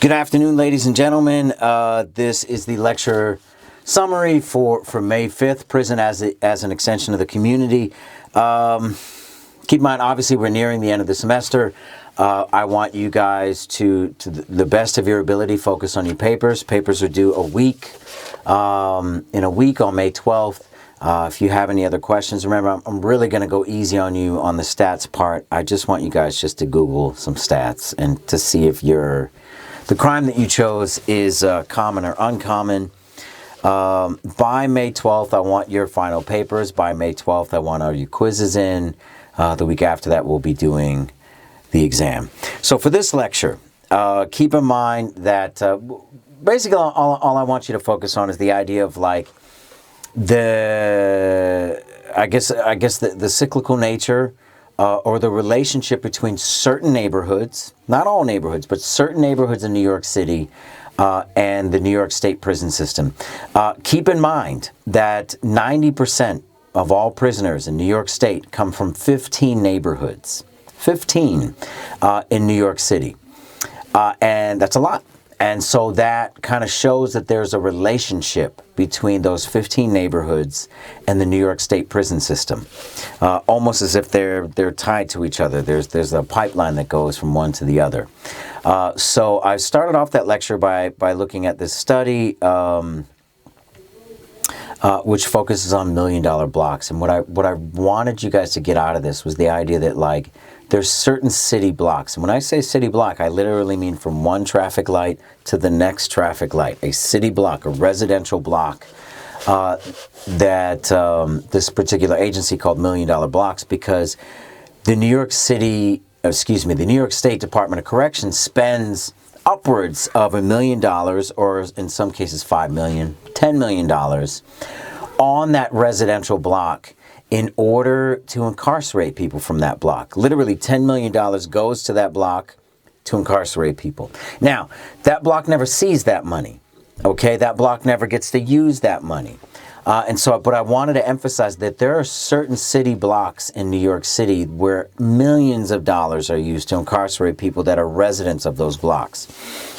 Good afternoon, ladies and gentlemen. This is the lecture summary for May 5th, Prison as an Extension of the Community. Keep in mind, obviously, we're nearing the end of the semester. I want you guys to the best of your ability, focus on your papers. Papers are due in a week on May 12th. If you have any other questions, remember, I'm really going to go easy on you on the stats part. I just want you guys just to Google some stats and to see if the crime that you chose is common or uncommon. By May 12th, I want your final papers. By May 12th, I want all your quizzes in. The week after that, we'll be doing the exam. So for this lecture, keep in mind that basically all I want you to focus on is the idea of like the cyclical nature or the relationship between certain neighborhoods, not all neighborhoods, but certain neighborhoods in New York City and the New York State prison system. Keep in mind that 90% of all prisoners in New York State come from 15 neighborhoods. 15 in New York City. And that's a lot. And so that kind of shows that there's a relationship between those 15 neighborhoods and the New York State prison system, almost as if they're tied to each other. There's a pipeline that goes from one to the other. So I started off that lecture by looking at this study, which focuses on $1 million blocks. And what I wanted you guys to get out of this was the idea that like there's certain city blocks. And when I say city block, I literally mean from one traffic light to the next traffic light. A city block, a residential block that this particular agency called $1 Million Blocks, because the New York State Department of Corrections spends upwards of $1 million, or in some cases $5 million, $10 million on that residential block in order to incarcerate people from that block. Literally $10 million goes to that block to incarcerate people. Now, that block never sees that money, okay? That block never gets to use that money. But I wanted to emphasize that there are certain city blocks in New York City where millions of dollars are used to incarcerate people that are residents of those blocks.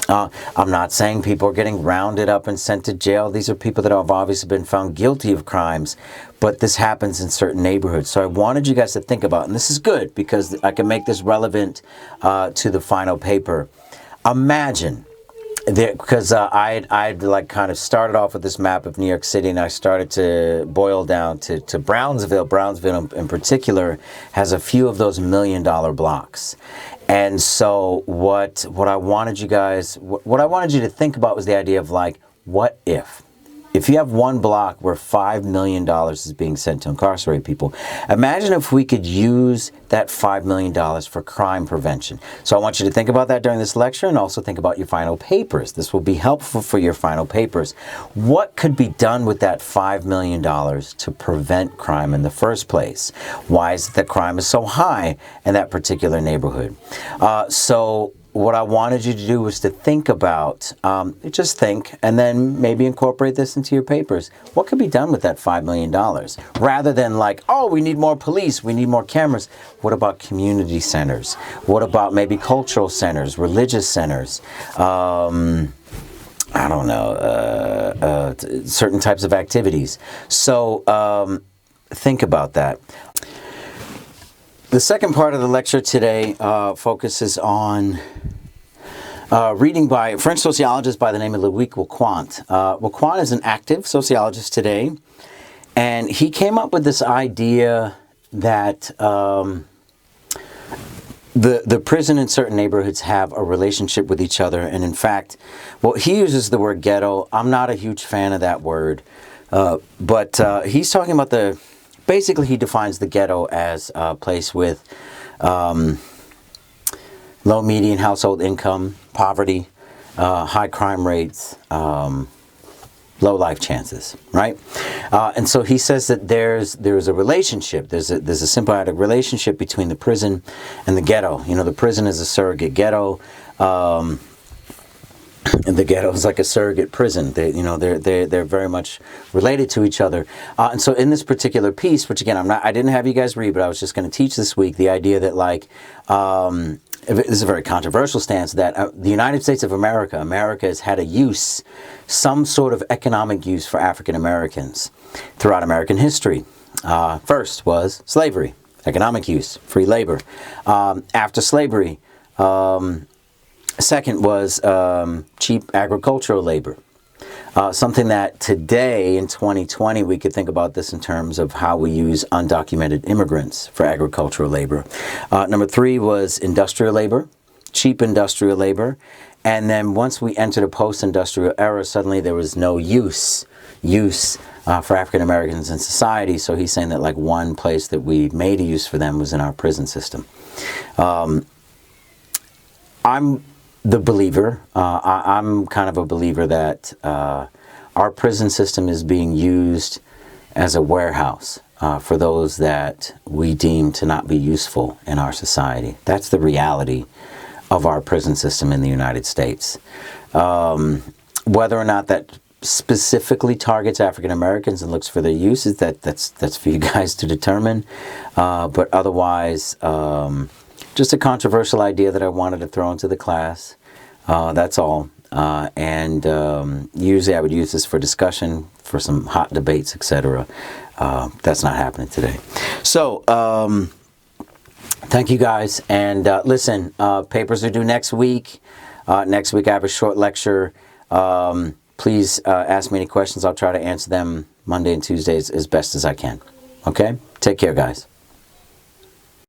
I'm not saying people are getting rounded up and sent to jail. These are people that have obviously been found guilty of crimes, but this happens in certain neighborhoods. So I wanted you guys to think about, and this is good because I can make this relevant to the final paper. Imagine, because I'd like kind of started off with this map of New York City, and I started to boil down to Brownsville. Brownsville in particular has a few of those $1 million blocks. And so what I wanted you to think about was the idea of like, what if you have one block where $5 million is being sent to incarcerate people, imagine if we could use that $5 million for crime prevention. So I want you to think about that during this lecture and also think about your final papers. This will be helpful for your final papers. What could be done with that $5 million to prevent crime in the first place? Why is it that crime is so high in that particular neighborhood? So what I wanted you to do was to think about, just think, and then maybe incorporate this into your papers. What could be done with that $5 million? Rather than like, oh, we need more police, we need more cameras. What about community centers? What about maybe cultural centers, religious centers? I don't know, certain types of activities. So think about that. The second part of the lecture today focuses on reading by a French sociologist by the name of Louis Wacquant. Wacquant is an active sociologist today, and he came up with this idea that the prison in certain neighborhoods have a relationship with each other. And in fact, well, he uses the word ghetto. I'm not a huge fan of that word, but he's talking about basically, he defines the ghetto as a place with low median household income, poverty, high crime rates, low life chances, right? And so he says that there's a relationship. There's a symbiotic relationship between the prison and the ghetto. You know, the prison is a surrogate ghetto. And the ghetto is like a surrogate prison. They're very much related to each other. And so in this particular piece, which again I didn't have you guys read, but I was just going to teach this week, the idea that like this is a very controversial stance, that the United States of America, America has had a use, some sort of economic use for African Americans throughout American history. First was slavery, economic use, free labor. After slavery, second was cheap agricultural labor. Something that today in 2020 we could think about this in terms of how we use undocumented immigrants for agricultural labor. Number three was industrial labor, cheap industrial labor. And then once we entered a post-industrial era, suddenly there was no use for African Americans in society. So he's saying that like one place that we made a use for them was in our prison system. I'm the believer. I'm kind of a believer that our prison system is being used as a warehouse for those that we deem to not be useful in our society. That's the reality of our prison system in the United States. Whether or not that specifically targets African Americans and looks for their uses, that's for you guys to determine. But otherwise, just a controversial idea that I wanted to throw into the class. That's all. Usually I would use this for discussion, for some hot debates, etc. That's not happening today. So, thank you guys. And listen, papers are due next week. Next week I have a short lecture. Please ask me any questions. I'll try to answer them Monday and Tuesdays as best as I can. Okay? Take care, guys.